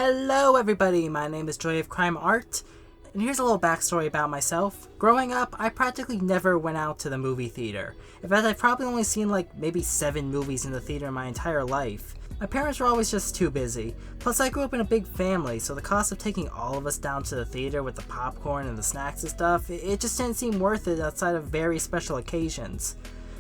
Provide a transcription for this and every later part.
Hello everybody, my name is JoyofCrimeArt, and here's a little backstory about myself. Growing up, I practically never went out to the movie theater. In fact, I've probably only seen like maybe 7 movies in the theater in my entire life. My parents were always just too busy. Plus I grew up in a big family, so the cost of taking all of us down to the theater with the popcorn and the snacks and stuff, it just didn't seem worth it outside of very special occasions.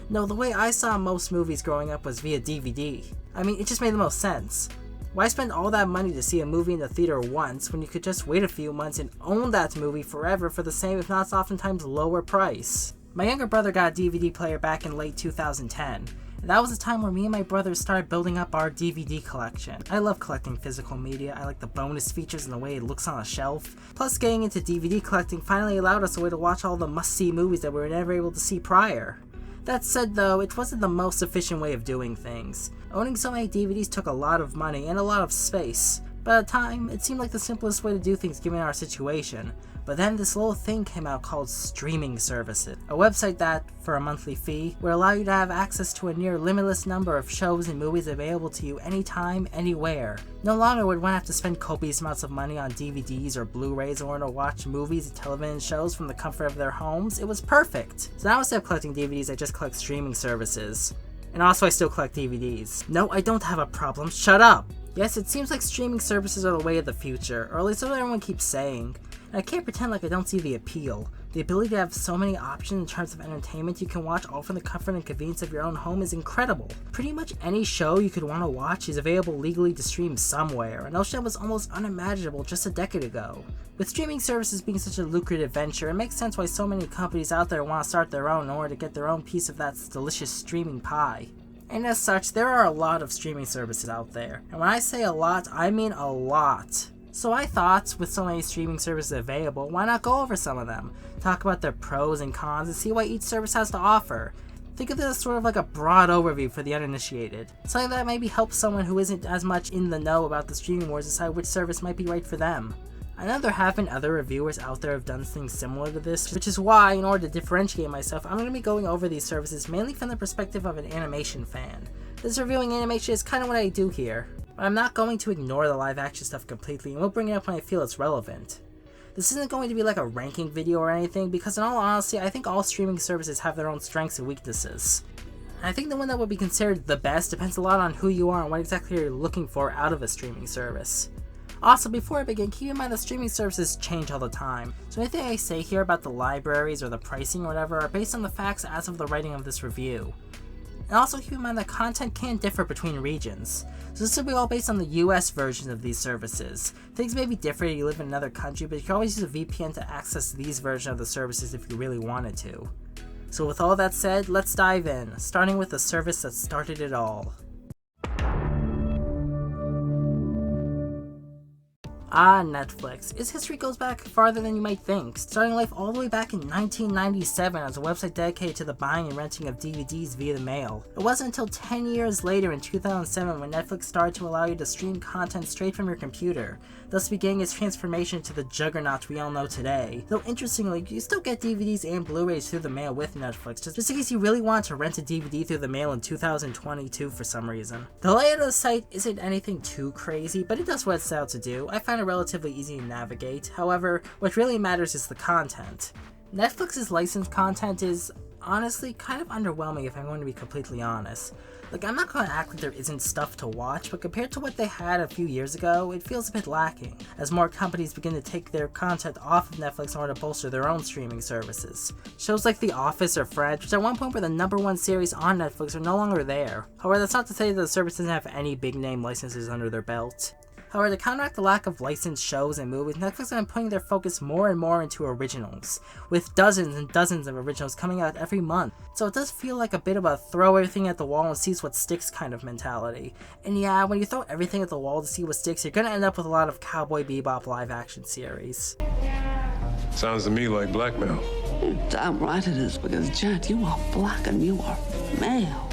No, the way I saw most movies growing up was via DVD. I mean, it just made the most sense. Why spend all that money to see a movie in the theater once when you could just wait a few months and own that movie forever for the same, if not oftentimes lower price? My younger brother got a DVD player back in late 2010, and that was the time where me and my brother started building up our DVD collection. I love collecting physical media, I like the bonus features and the way it looks on a shelf. Plus getting into DVD collecting finally allowed us a way to watch all the must-see movies that we were never able to see prior. That said though, it wasn't the most efficient way of doing things. Owning so many DVDs took a lot of money and a lot of space, but at the time, it seemed like the simplest way to do things given our situation. But then this little thing came out called streaming services, a website that, for a monthly fee, would allow you to have access to a near limitless number of shows and movies available to you anytime, anywhere. No longer would one have to spend copious amounts of money on DVDs or Blu-rays or to watch movies and television shows from the comfort of their homes. It was perfect. So now instead of collecting DVDs, I just collect streaming services. And also I still collect DVDs. No, I don't have a problem, shut up! Yes, it seems like streaming services are the way of the future, or at least that's what everyone keeps saying. And I can't pretend like I don't see the appeal. The ability to have so many options in terms of entertainment you can watch all from the comfort and convenience of your own home is incredible. Pretty much any show you could want to watch is available legally to stream somewhere, and that was almost unimaginable just a decade ago. With streaming services being such a lucrative venture, it makes sense why so many companies out there want to start their own in order to get their own piece of that delicious streaming pie. And as such, there are a lot of streaming services out there. And when I say a lot, I mean a lot. So I thought, with so many streaming services available, why not go over some of them? Talk about their pros and cons and see what each service has to offer. Think of this as sort of like a broad overview for the uninitiated. Something that maybe helps someone who isn't as much in the know about the streaming wars decide which service might be right for them. I know there have been other reviewers out there who have done things similar to this, which is why, in order to differentiate myself, I'm going to be going over these services mainly from the perspective of an animation fan. This reviewing animation is kind of what I do here, but I'm not going to ignore the live action stuff completely and will bring it up when I feel it's relevant. This isn't going to be like a ranking video or anything, because in all honesty, I think all streaming services have their own strengths and weaknesses. And I think the one that would be considered the best depends a lot on who you are and what exactly you're looking for out of a streaming service. Also, before I begin, keep in mind that streaming services change all the time, so anything I say here about the libraries or the pricing or whatever are based on the facts as of the writing of this review. And also keep in mind that content can differ between regions, so this will be all based on the US version of these services. Things may be different if you live in another country, but you can always use a VPN to access these versions of the services if you really wanted to. So with all that said, let's dive in, starting with the service that started it all. Ah, Netflix. Its history goes back farther than you might think, starting life all the way back in 1997 as a website dedicated to the buying and renting of DVDs via the mail. It wasn't until 10 years later in 2007 when Netflix started to allow you to stream content straight from your computer, thus beginning its transformation to the juggernaut we all know today. Though interestingly, you still get DVDs and Blu-rays through the mail with Netflix, just in case you really want to rent a DVD through the mail in 2022 for some reason. The layout of the site isn't anything too crazy, but it does what it's out to do. I find it relatively easy to navigate. However, what really matters is the content. Netflix's licensed content is honestly kind of underwhelming if I'm going to be completely honest. Like, I'm not going to act like there isn't stuff to watch, but compared to what they had a few years ago, it feels a bit lacking, as more companies begin to take their content off of Netflix in order to bolster their own streaming services. Shows like The Office or Friends, which at one point were the #1 series on Netflix, are no longer there. However, that's not to say that the service doesn't have any big name licenses under their belt. However, to counteract the lack of licensed shows and movies, Netflix has been putting their focus more and more into originals, with dozens and dozens of originals coming out every month. So it does feel like a bit of a throw everything at the wall and see what sticks kind of mentality. And yeah, when you throw everything at the wall to see what sticks, you're gonna end up with a lot of Cowboy Bebop live action series. Sounds to me like blackmail. Damn right it is, because Jet, you are black and you are male.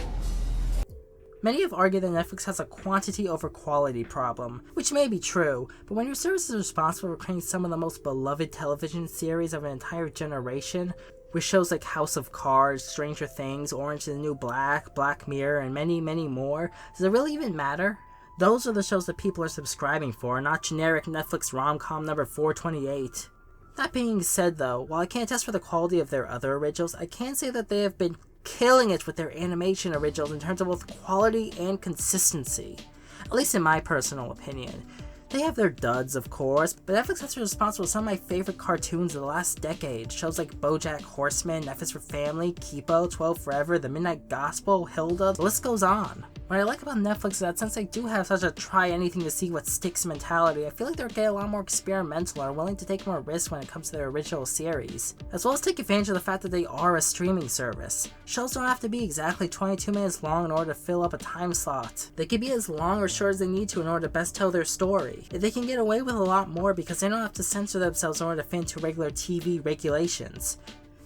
Many have argued that Netflix has a quantity over quality problem, which may be true, but when your service is responsible for creating some of the most beloved television series of an entire generation, with shows like House of Cards, Stranger Things, Orange is the New Black, Black Mirror, and many, many more, does it really even matter? Those are the shows that people are subscribing for, not generic Netflix rom-com number 428. That being said though, while I can't attest for the quality of their other originals, I can say that they have been killing it with their animation originals in terms of both quality and consistency. At least in my personal opinion. They have their duds, of course, but Netflix has been responsible for some of my favorite cartoons of the last decade. Shows like BoJack Horseman, Netflix for Family, Kipo, 12 Forever, The Midnight Gospel, Hilda, the list goes on. What I like about Netflix is that since they do have such a try anything to see what sticks mentality, I feel like they're getting a lot more experimental and are willing to take more risks when it comes to their original series, as well as take advantage of the fact that they are a streaming service. Shows don't have to be exactly 22 minutes long in order to fill up a time slot. They can be as long or short as they need to in order to best tell their story. They can get away with a lot more because they don't have to censor themselves in order to fit into regular TV regulations.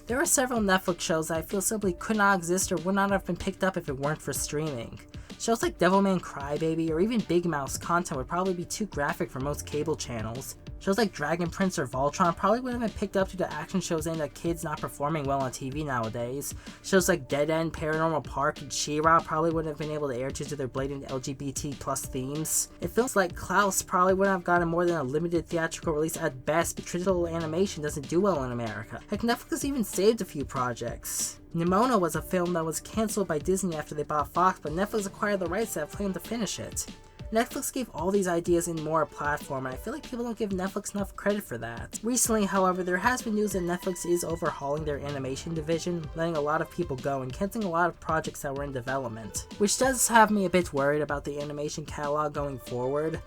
There are several Netflix shows that I feel simply could not exist or would not have been picked up if it weren't for streaming. Shows like Devilman Crybaby or even Big Mouth's content would probably be too graphic for most cable channels. Shows like Dragon Prince or Voltron probably wouldn't have been picked up due to action shows aimed at kids not performing well on TV nowadays. Shows like Dead End, Paranormal Park, and She-Ra probably wouldn't have been able to air due to their blatant LGBT+ themes. And films like Klaus probably wouldn't have gotten more than a limited theatrical release at best, but traditional animation doesn't do well in America. Heck, Netflix even saved a few projects. Nimona was a film that was cancelled by Disney after they bought Fox, but Netflix acquired the rights that planned to finish it. Netflix gave all these ideas and more a platform, and I feel like people don't give Netflix enough credit for that. Recently, however, there has been news that Netflix is overhauling their animation division, letting a lot of people go and canceling a lot of projects that were in development, which does have me a bit worried about the animation catalog going forward.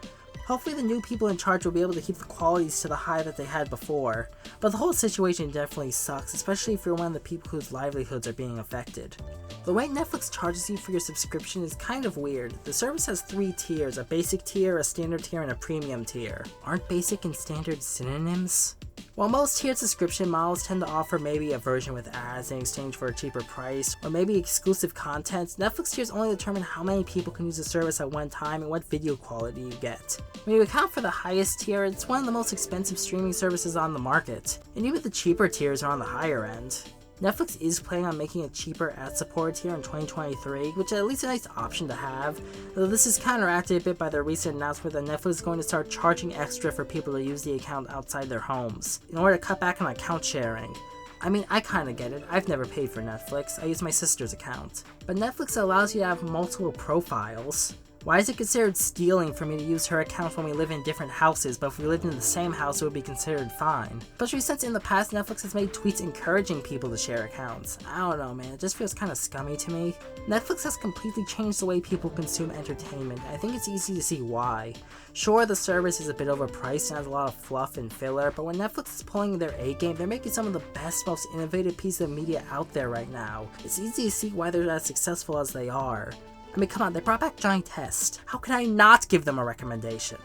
Hopefully the new people in charge will be able to keep the qualities to the high that they had before, but the whole situation definitely sucks, especially if you're one of the people whose livelihoods are being affected. The way Netflix charges you for your subscription is kind of weird. The service has 3 tiers, a basic tier, a standard tier, and a premium tier. Aren't basic and standard synonyms? While most tiered subscription models tend to offer maybe a version with ads in exchange for a cheaper price, or maybe exclusive content, Netflix tiers only determine how many people can use the service at one time and what video quality you get. When you account for the highest tier, it's one of the most expensive streaming services on the market, and even the cheaper tiers are on the higher end. Netflix is planning on making a cheaper ad-supported tier in 2023, which is at least a nice option to have, though this is counteracted a bit by their recent announcement that Netflix is going to start charging extra for people to use the account outside their homes, in order to cut back on account sharing. I mean, I kinda get it. I've never paid for Netflix. I use my sister's account. But Netflix allows you to have multiple profiles. Why is it considered stealing for me to use her account when we live in different houses, but if we lived in the same house it would be considered fine? Especially since in the past Netflix has made tweets encouraging people to share accounts. I don't know, man, it just feels kinda scummy to me. Netflix has completely changed the way people consume entertainment, and I think it's easy to see why. Sure, the service is a bit overpriced and has a lot of fluff and filler, but when Netflix is pulling their A game, they're making some of the best, most innovative pieces of media out there right now. It's easy to see why they're as successful as they are. I mean, come on, they brought back Giant Test. How can I not give them a recommendation?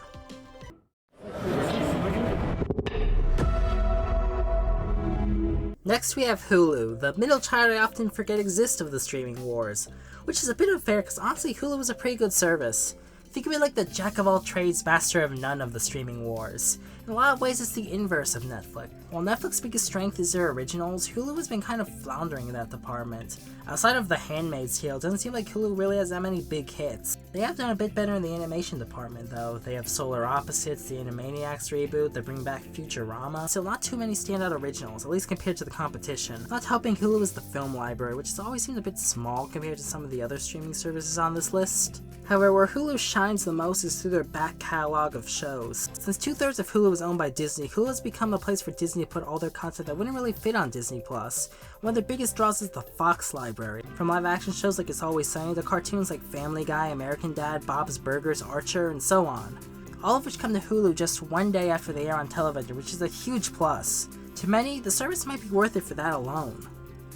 Next we have Hulu, the middle child I often forget exists of the streaming wars, which is a bit unfair because honestly Hulu is a pretty good service. Think of it like the jack of all trades, master of none of the streaming wars. In a lot of ways it's the inverse of Netflix. While Netflix's biggest strength is their originals, Hulu has been kind of floundering in that department. Outside of The Handmaid's Tale, it doesn't seem like Hulu really has that many big hits. They have done a bit better in the animation department though. They have Solar Opposites, the Animaniacs reboot, they bring back Futurama. Still not too many standout originals, at least compared to the competition. Not helping Hulu is the film library, which has always seemed a bit small compared to some of the other streaming services on this list. However, where Hulu shines the most is through their back catalog of shows. Since 2/3 of Hulu is owned by Disney, Hulu has become a place for Disney to put all their content that wouldn't really fit on Disney+. One of their biggest draws is the Fox library. From live action shows like It's Always Sunny to cartoons like Family Guy, American Dad, Bob's Burgers, Archer, and so on. All of which come to Hulu just one day after they air on television, which is a huge plus. To many, the service might be worth it for that alone.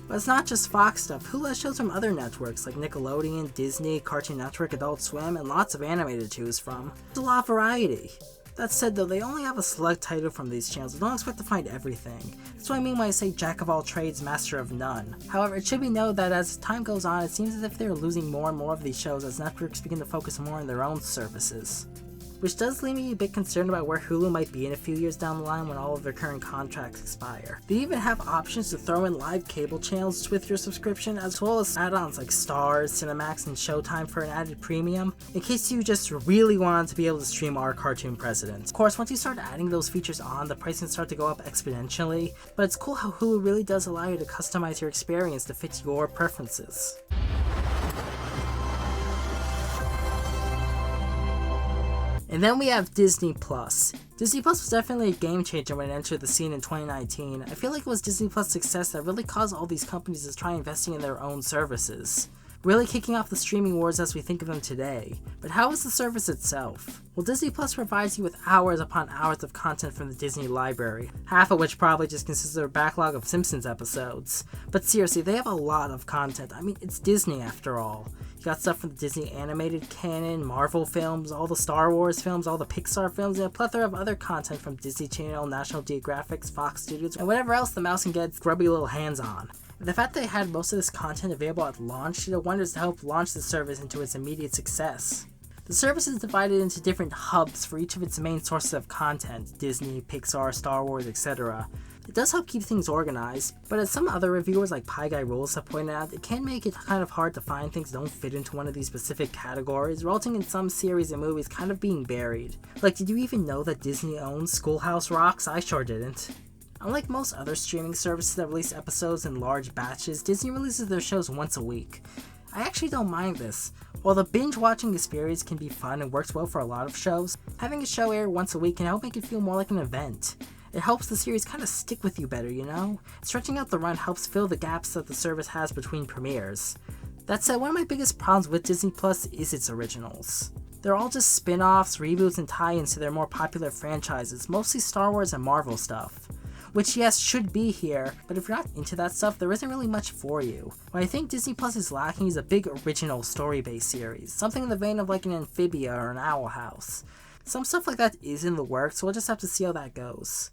But it's not just Fox stuff. Hulu has shows from other networks like Nickelodeon, Disney, Cartoon Network, Adult Swim, and lots of anime to choose from. There's a lot of variety. That said though, they only have a select title from these channels, so don't expect to find everything. That's what I mean when I say jack of all trades, master of none. However, it should be noted that as time goes on, it seems as if they're losing more and more of these shows as networks begin to focus more on their own services. which does leave me a bit concerned about where Hulu might be in a few years down the line when all of their current contracts expire. They even have options to throw in live cable channels with your subscription, as well as add-ons like Starz, Cinemax, and Showtime for an added premium, in case you just really wanted to be able to stream our cartoon president. Of course, once you start adding those features on, the price can start to go up exponentially, but it's cool how Hulu really does allow you to customize your experience to fit your preferences. And then we have Disney Plus. Disney Plus was definitely a game changer when it entered the scene in 2019. I feel like it was Disney Plus' success that really caused all these companies to try investing in their own services, really kicking off the streaming wars as we think of them today. But how is the service itself? Well, Disney Plus provides you with hours upon hours of content from the Disney library, half of which probably just consists of a backlog of Simpsons episodes. But seriously, they have a lot of content. I mean, it's Disney after all. You got stuff from the Disney animated canon, Marvel films, all the Star Wars films, all the Pixar films, and a plethora of other content from Disney Channel, National Geographic, Fox Studios, and whatever else the mouse can get its grubby little hands on. The fact they had most of this content available at launch did wonders to help launch the service into its immediate success. The service is divided into different hubs for each of its main sources of content, Disney, Pixar, Star Wars, etc. It does help keep things organized, but as some other reviewers like Pie Guy Rules have pointed out, it can make it kind of hard to find things that don't fit into one of these specific categories, resulting in some series and movies kind of being buried. Like, did you even know that Disney owns Schoolhouse Rocks? I sure didn't. Unlike most other streaming services that release episodes in large batches, Disney releases their shows once a week. I actually don't mind this. While the binge-watching experience can be fun and works well for a lot of shows, having a show air once a week can help make it feel more like an event. It helps the series kind of stick with you better, you know? Stretching out the run helps fill the gaps that the service has between premieres. That said, one of my biggest problems with Disney Plus is its originals. They're all just spin-offs, reboots, and tie-ins to their more popular franchises, mostly Star Wars and Marvel stuff. Which, yes, should be here, but if you're not into that stuff, there isn't really much for you. What I think Disney Plus is lacking is a big original story-based series, something in the vein of like an Amphibia or an Owl House. Some stuff like that is in the works, so we'll just have to see how that goes.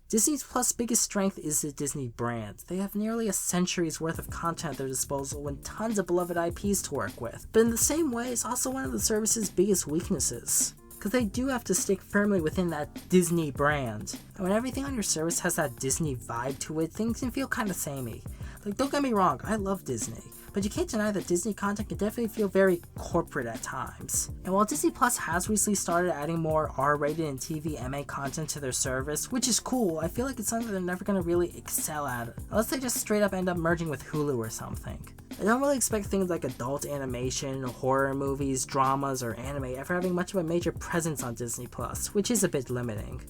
Disney Plus' biggest strength is the Disney brand. They have nearly a century's worth of content at their disposal and tons of beloved IPs to work with. But in the same way, it's also one of the service's biggest weaknesses, because they do have to stick firmly within that Disney brand. And when everything on your service has that Disney vibe to it, things can feel kind of samey. Like, don't get me wrong, I love Disney, but you can't deny that Disney content can definitely feel very corporate at times. And while Disney Plus has recently started adding more R-rated and TV MA content to their service, which is cool, I feel like it's something they're never going to really excel at, unless they just straight up end up merging with Hulu or something. I don't really expect things like adult animation, horror movies, dramas, or anime ever having much of a major presence on Disney Plus, which is a bit limiting.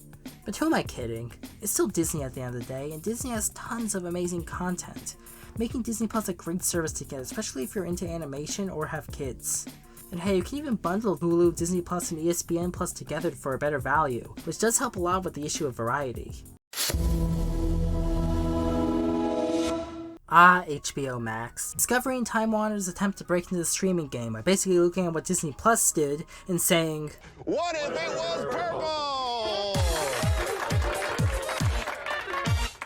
But who am I kidding? It's still Disney at the end of the day, and Disney has tons of amazing content, making Disney Plus a great service to get, especially if you're into animation or have kids. And hey, you can even bundle Hulu, Disney Plus, and ESPN Plus together for a better value, which does help a lot with the issue of variety. HBO Max. Discovery and Time Warner's attempt to break into the streaming game by basically looking at what Disney Plus did and saying, "What if it was purple?"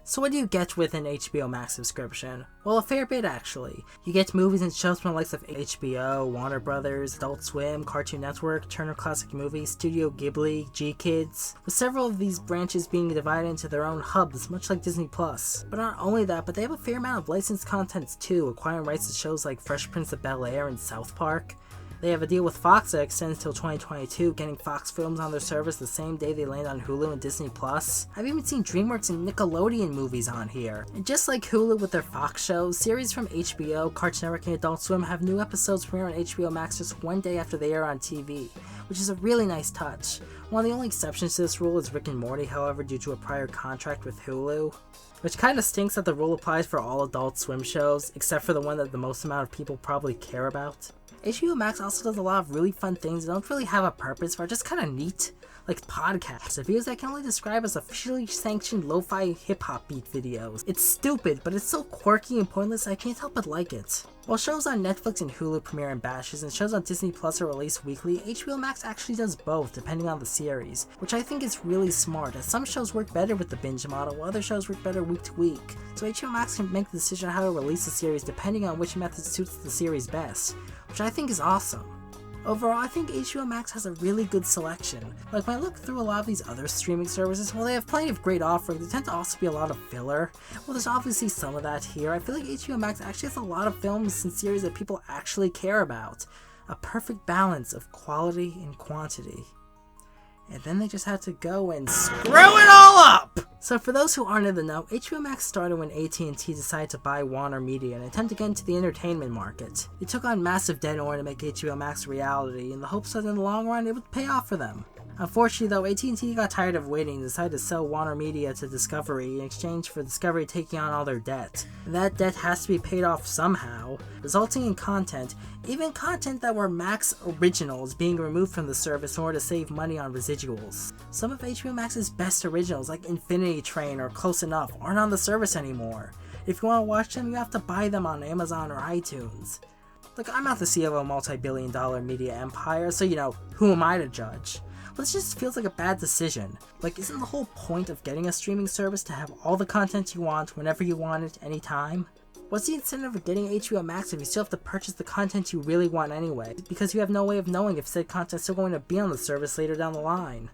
So what do you get with an HBO Max subscription? Well, a fair bit actually. You get movies and shows from the likes of HBO, Warner Brothers, Adult Swim, Cartoon Network, Turner Classic Movies, Studio Ghibli, G-Kids, with several of these branches being divided into their own hubs, much like Disney Plus. But not only that, but they have a fair amount of licensed content too, acquiring rights to shows like Fresh Prince of Bel-Air and South Park. They have a deal with Fox that extends till 2022, getting Fox films on their service the same day they land on Hulu and Disney Plus. I've even seen DreamWorks and Nickelodeon movies on here. And just like Hulu with their Fox shows, series from HBO, Cartoon Network, and Adult Swim have new episodes premiere on HBO Max just one day after they air on TV, which is a really nice touch. One of the only exceptions to this rule is Rick and Morty, however, due to a prior contract with Hulu, which kinda stinks that the rule applies for all Adult Swim shows, except for the one that the most amount of people probably care about. HBO Max also does a lot of really fun things that don't really have a purpose, but are just kinda neat, like podcasts, videos I can only describe as officially sanctioned lo-fi hip-hop beat videos. It's stupid, but it's so quirky and pointless I can't help but like it. While shows on Netflix and Hulu premiere in batches and shows on Disney Plus are released weekly, HBO Max actually does both depending on the series, which I think is really smart, as some shows work better with the binge model while other shows work better week to week. So HBO Max can make the decision on how to release the series depending on which method suits the series best, which I think is awesome. Overall, I think HBO Max has a really good selection. Like, when I look through a lot of these other streaming services, while they have plenty of great offerings, there tend to also be a lot of filler. Well, there's obviously some of that here. I feel like HBO Max actually has a lot of films and series that people actually care about. A perfect balance of quality and quantity. And then they just had to go and screw it all up! So for those who aren't in the know, HBO Max started when AT&T decided to buy Warner Media in an attempt to get into the entertainment market. They took on massive debt in order to make HBO Max a reality, in the hopes that in the long run it would pay off for them. Unfortunately though, AT&T got tired of waiting and decided to sell Warner Media to Discovery in exchange for Discovery taking on all their debt. And that debt has to be paid off somehow, resulting in content, even content that were Max originals, being removed from the service in order to save money on residuals. Some of HBO Max's best originals, like Infinity Train or Close Enough, aren't on the service anymore. If you want to watch them, you have to buy them on Amazon or iTunes. Look, I'm not the CEO of a multi-billion-dollar media empire, so who am I to judge? But it just feels like a bad decision. Like, isn't the whole point of getting a streaming service to have all the content you want, whenever you want it, anytime? What's the incentive of getting HBO Max if you still have to purchase the content you really want anyway, because you have no way of knowing if said content is still going to be on the service later down the line?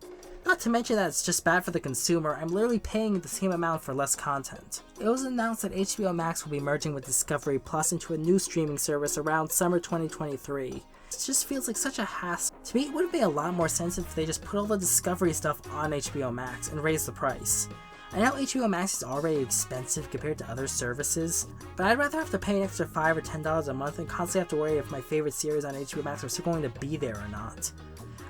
Not to mention that it's just bad for the consumer. I'm literally paying the same amount for less content. It was announced that HBO Max will be merging with Discovery Plus into a new streaming service around summer 2023. It just feels like such a hassle. To me, it would have made a lot more sense if they just put all the Discovery stuff on HBO Max and raised the price. I know HBO Max is already expensive compared to other services, but I'd rather have to pay an extra $5 or $10 a month and constantly have to worry if my favorite series on HBO Max are still going to be there or not.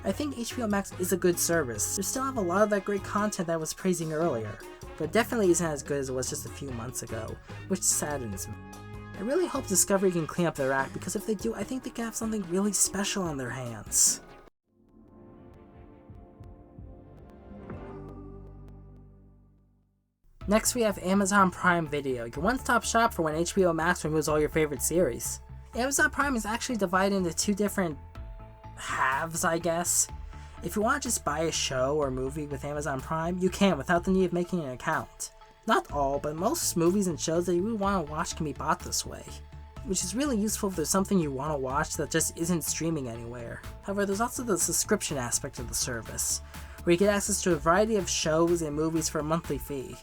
I think HBO Max is a good service. They still have a lot of that great content that I was praising earlier, but it definitely isn't as good as it was just a few months ago, which saddens me. I really hope Discovery can clean up their act, because if they do, I think they can have something really special on their hands. Next we have Amazon Prime Video, your one-stop shop for when HBO Max removes all your favorite series. Amazon Prime is actually divided into two different halves, I guess. If you want to just buy a show or movie with Amazon Prime, you can without the need of making an account. Not all, but most movies and shows that you would want to watch can be bought this way, which is really useful if there's something you want to watch that just isn't streaming anywhere. However, there's also the subscription aspect of the service, where you get access to a variety of shows and movies for a monthly fee.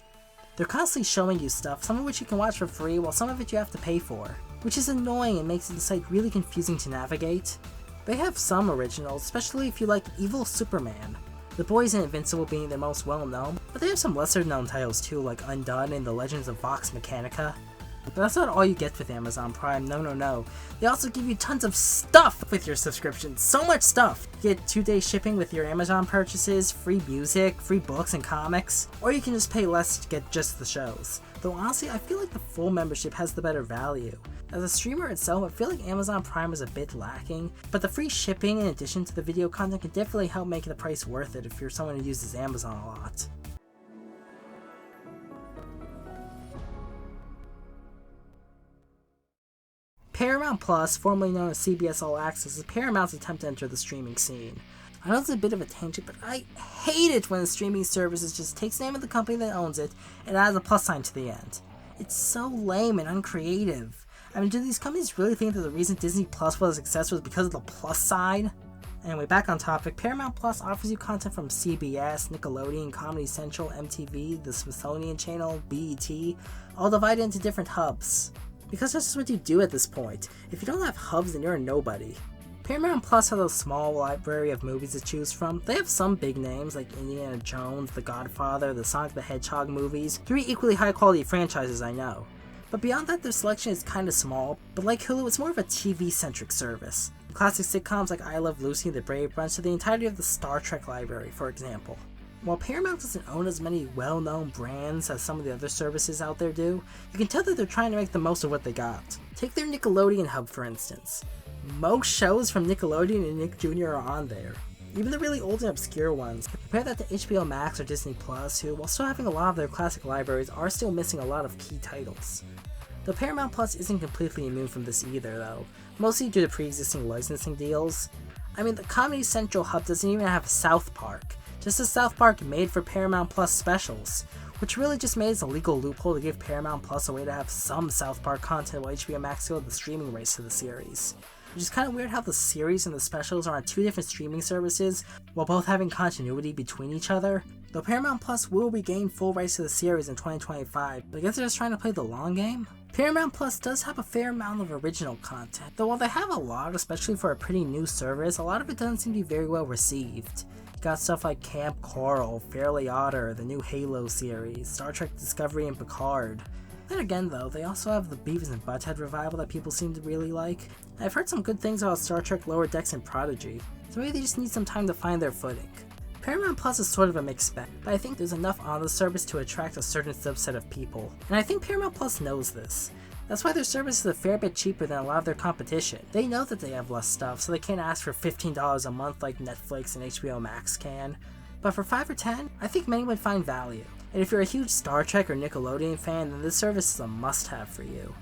They're constantly showing you stuff, some of which you can watch for free, while some of it you have to pay for, which is annoying and makes the site really confusing to navigate. They have some originals, especially if you like Evil Superman, The Boys and Invincible being their most well-known, but they have some lesser-known titles too, like Undone and The Legends of Vox Mechanica. But that's not all you get with Amazon Prime, no. They also give you tons of stuff with your subscription, so much stuff! You get 2-day shipping with your Amazon purchases, free music, free books and comics, or you can just pay less to get just the shows. Though honestly, I feel like the full membership has the better value. As a streamer itself, I feel like Amazon Prime is a bit lacking, but the free shipping in addition to the video content can definitely help make the price worth it if you're someone who uses Amazon a lot. Paramount Plus, formerly known as CBS All Access, is Paramount's attempt to enter the streaming scene. I know it's a bit of a tangent, but I hate it when a streaming service just takes the name of the company that owns it and adds a plus sign to the end. It's so lame and uncreative. I mean, do these companies really think that the reason Disney Plus was a success was because of the plus sign? Anyway, back on topic, Paramount Plus offers you content from CBS, Nickelodeon, Comedy Central, MTV, the Smithsonian Channel, BET, all divided into different hubs. Because that's just what you do at this point. If you don't have hubs, then you're a nobody. Paramount Plus has a small library of movies to choose from. They have some big names like Indiana Jones, The Godfather, the Sonic the Hedgehog movies, 3 equally high quality franchises I know. But beyond that, their selection is kinda small, but like Hulu, it's more of a TV-centric service. Classic sitcoms like I Love Lucy and The Brave Bunch to the entirety of the Star Trek library, for example. While Paramount doesn't own as many well-known brands as some of the other services out there do, you can tell that they're trying to make the most of what they got. Take their Nickelodeon hub for instance. Most shows from Nickelodeon and Nick Jr. are on there. Even the really old and obscure ones. Compare that to HBO Max or Disney Plus, who, while still having a lot of their classic libraries, are still missing a lot of key titles. Though Paramount Plus isn't completely immune from this either though, mostly due to pre-existing licensing deals. I mean, the Comedy Central hub doesn't even have South Park, just a South Park made for Paramount Plus specials, which really just made it a legal loophole to give Paramount Plus a way to have some South Park content while HBO Max go the streaming race to the series. which is kind of weird how the series and the specials are on two different streaming services while both having continuity between each other. Though Paramount Plus will regain full rights to the series in 2025, but I guess they're just trying to play the long game? Paramount Plus does have a fair amount of original content, though while they have a lot, especially for a pretty new service, a lot of it doesn't seem to be very well received. You got stuff like Camp Coral, Fairly Odder, the new Halo series, Star Trek Discovery and Picard. Then again though, they also have the Beavis and Butthead revival that people seem to really like. I've heard some good things about Star Trek Lower Decks and Prodigy, so maybe they just need some time to find their footing. Paramount Plus is sort of a mixed bag, but I think there's enough on the service to attract a certain subset of people, and I think Paramount Plus knows this. That's why their service is a fair bit cheaper than a lot of their competition. They know that they have less stuff, so they can't ask for $15 a month like Netflix and HBO Max can. But for $5 or $10, I think many would find value. And if you're a huge Star Trek or Nickelodeon fan, then this service is a must-have for you.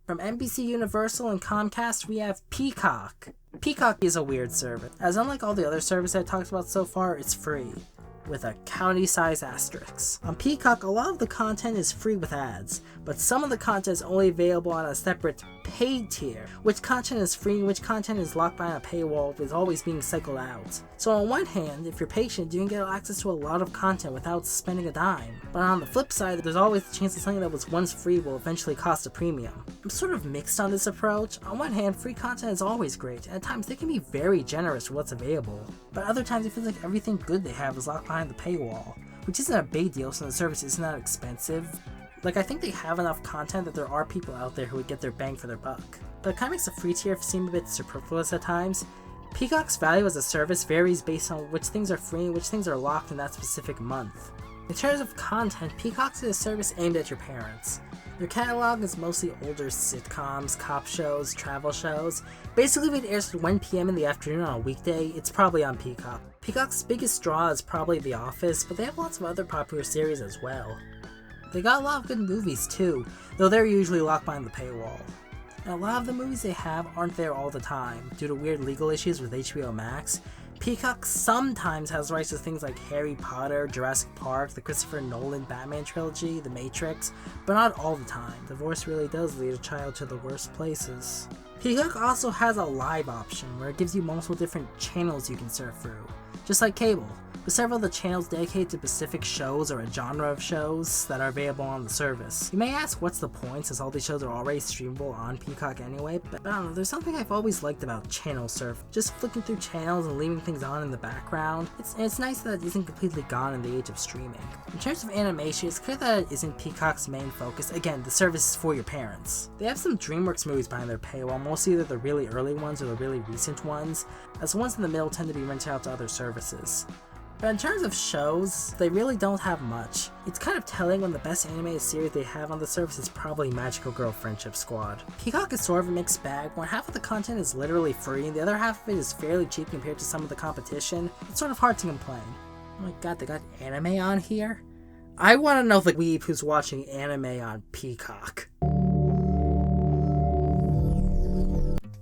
From NBC Universal and Comcast, we have Peacock. Peacock is a weird service, as unlike all the other services I talked about so far, it's free, with a county-size asterisk. On Peacock, a lot of the content is free with ads, but some of the content is only available on a separate paid tier. Which content is free and which content is locked behind a paywall is always being cycled out. So on one hand, if you're patient, you can get access to a lot of content without spending a dime. But on the flip side, there's always the chance that something that was once free will eventually cost a premium. I'm sort of mixed on this approach. On one hand, free content is always great, and at times they can be very generous with what's available. But other times it feels like everything good they have is locked behind the paywall, which isn't a big deal since the service isn't that expensive. Like, I think they have enough content that there are people out there who would get their bang for their buck. But it kind of makes the free tier seem a bit superfluous at times. Peacock's value as a service varies based on which things are free and which things are locked in that specific month. In terms of content, Peacock's is a service aimed at your parents. Their catalog is mostly older sitcoms, cop shows, travel shows. Basically, if it airs at 1 PM in the afternoon on a weekday, it's probably on Peacock. Peacock's biggest draw is probably The Office, but they have lots of other popular series as well. They got a lot of good movies too, though they're usually locked behind the paywall. And a lot of the movies they have aren't there all the time, due to weird legal issues with HBO Max. Peacock sometimes has rights to things like Harry Potter, Jurassic Park, the Christopher Nolan Batman trilogy, The Matrix, but not all the time. Divorce really does lead a child to the worst places. Peacock also has a live option, where it gives you multiple different channels you can surf through, just like cable, with several of the channels dedicated to specific shows or a genre of shows that are available on the service. You may ask what's the point since all these shows are already streamable on Peacock anyway, but I don't know, there's something I've always liked about channel surf. Just flicking through channels and leaving things on in the background. It's nice that it isn't completely gone in the age of streaming. In terms of animation, it's clear that it isn't Peacock's main focus. Again, the service is for your parents. They have some DreamWorks movies behind their paywall, mostly either the really early ones or the really recent ones, as the ones in the middle tend to be rented out to other services. But in terms of shows, they really don't have much. It's kind of telling when the best animated series they have on the service is probably Magical Girl Friendship Squad. Peacock is sort of a mixed bag, where half of the content is literally free and the other half of it is fairly cheap compared to some of the competition. It's sort of hard to complain. Oh my god, they got anime on here? I want to know the weeb who's watching anime on Peacock.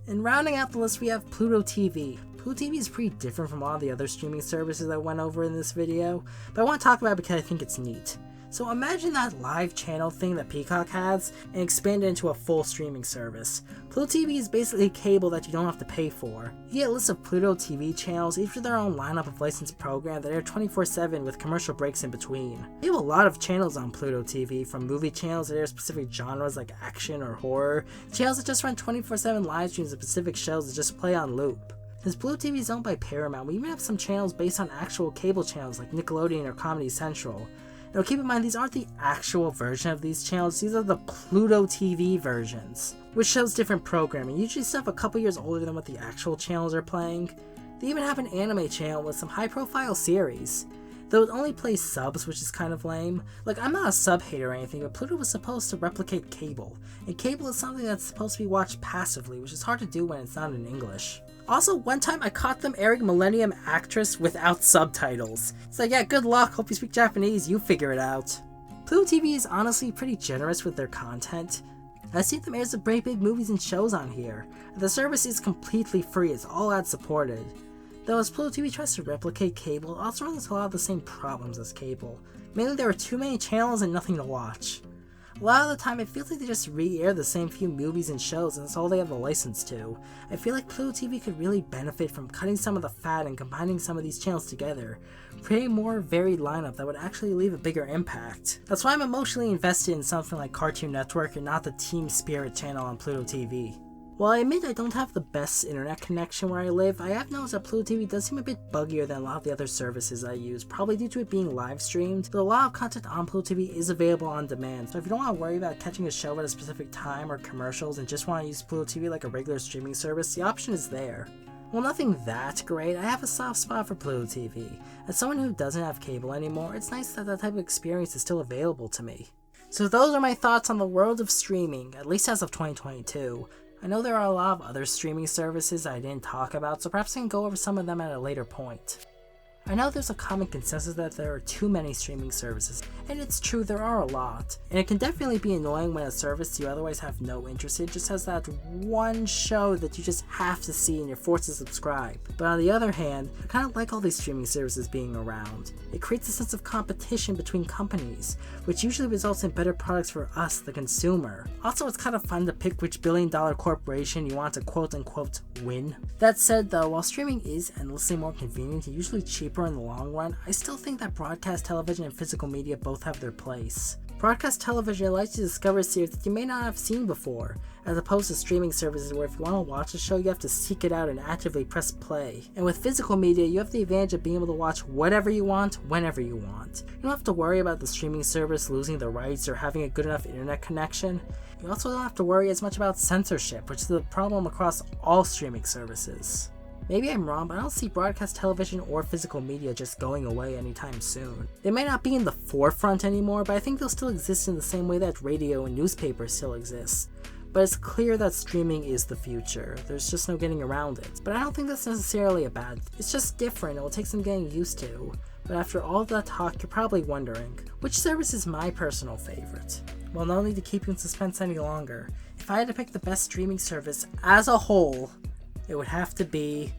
And rounding out the list, we have Pluto TV. Pluto TV is pretty different from all the other streaming services I went over in this video, but I want to talk about it because I think it's neat. So imagine that live channel thing that Peacock has, and expand it into a full streaming service. Pluto TV is basically cable that you don't have to pay for. You get a list of Pluto TV channels, each with their own lineup of licensed programs that air 24/7 with commercial breaks in between. They have a lot of channels on Pluto TV, from movie channels that air specific genres like action or horror, channels that just run 24/7 live streams of specific shows that just play on loop. Since Pluto TV is owned by Paramount, we even have some channels based on actual cable channels like Nickelodeon or Comedy Central. Now keep in mind, these aren't the actual version of these channels, these are the Pluto TV versions, which shows different programming, usually stuff a couple years older than what the actual channels are playing. They even have an anime channel with some high profile series, though it only plays subs, which is kind of lame. Like, I'm not a sub hater or anything, but Pluto was supposed to replicate cable, and cable is something that's supposed to be watched passively, which is hard to do when it's not in English. Also, one time I caught them airing Millennium Actress without subtitles. It's like, yeah, good luck, hope you speak Japanese, you figure it out. Pluto TV is honestly pretty generous with their content. I've seen them air some pretty big movies and shows on here. The service is completely free, it's all ad supported. Though as Pluto TV tries to replicate cable, it also runs into a lot of the same problems as cable. Mainly there are too many channels and nothing to watch. A lot of the time it feels like they just re-air the same few movies and shows and that's all they have the license to. I feel like Pluto TV could really benefit from cutting some of the fat and combining some of these channels together, creating a more varied lineup that would actually leave a bigger impact. That's why I'm emotionally invested in something like Cartoon Network and not the Team Spirit channel on Pluto TV. While I admit I don't have the best internet connection where I live, I have noticed that Pluto TV does seem a bit buggier than a lot of the other services I use, probably due to it being live streamed, but a lot of content on Pluto TV is available on demand, so if you don't want to worry about catching a show at a specific time or commercials and just want to use Pluto TV like a regular streaming service, the option is there. While nothing that great, I have a soft spot for Pluto TV. As someone who doesn't have cable anymore, it's nice that that type of experience is still available to me. So those are my thoughts on the world of streaming, at least as of 2022. I know there are a lot of other streaming services I didn't talk about, so perhaps I can go over some of them at a later point. I know there's a common consensus that there are too many streaming services, and it's true there are a lot, and it can definitely be annoying when a service you otherwise have no interest in just has that one show that you just have to see and you're forced to subscribe. But on the other hand, I kind of like all these streaming services being around. It creates a sense of competition between companies, which usually results in better products for us, the consumer. Also, it's kind of fun to pick which billion-dollar corporation you want to quote-unquote win. That said though, while streaming is endlessly more convenient and usually cheaper in the long run, I still think that broadcast television and physical media both have their place. Broadcast television lets you discover series that you may not have seen before, as opposed to streaming services where if you want to watch a show you have to seek it out and actively press play. And with physical media, you have the advantage of being able to watch whatever you want, whenever you want. You don't have to worry about the streaming service losing the rights or having a good enough internet connection. You also don't have to worry as much about censorship, which is a problem across all streaming services. Maybe I'm wrong, but I don't see broadcast television or physical media just going away anytime soon. They may not be in the forefront anymore, but I think they'll still exist in the same way that radio and newspapers still exist. But it's clear that streaming is the future. There's just no getting around it. But I don't think that's necessarily a bad thing. It's just different. It will take some getting used to. But after all that talk, you're probably wondering, which service is my personal favorite? Well, no need to keep you in suspense any longer. If I had to pick the best streaming service as a whole, it would have to be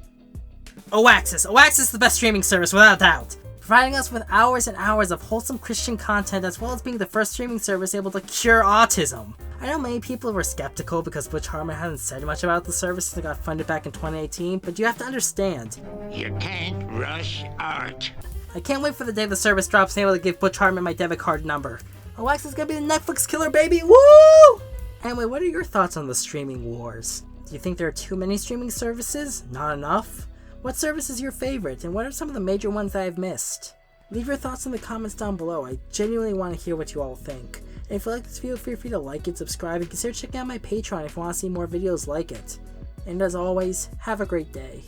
Oaxis. Oaxis is the best streaming service without a doubt, providing us with hours and hours of wholesome Christian content as well as being the first streaming service able to cure autism. I know many people were skeptical because Butch Hartman hasn't said much about the service since it got funded back in 2018, but you have to understand, you can't rush art. I can't wait for the day the service drops and able to give Butch Hartman my debit card number. Oaxis is gonna be the Netflix killer, baby! Woo! Anyway, what are your thoughts on the streaming wars? Do you think there are too many streaming services? Not enough? What service is your favorite, and what are some of the major ones that I've missed? Leave your thoughts in the comments down below. I genuinely want to hear what you all think. And if you like this video, feel free to like it, subscribe, and consider checking out my Patreon if you want to see more videos like it. And as always, have a great day.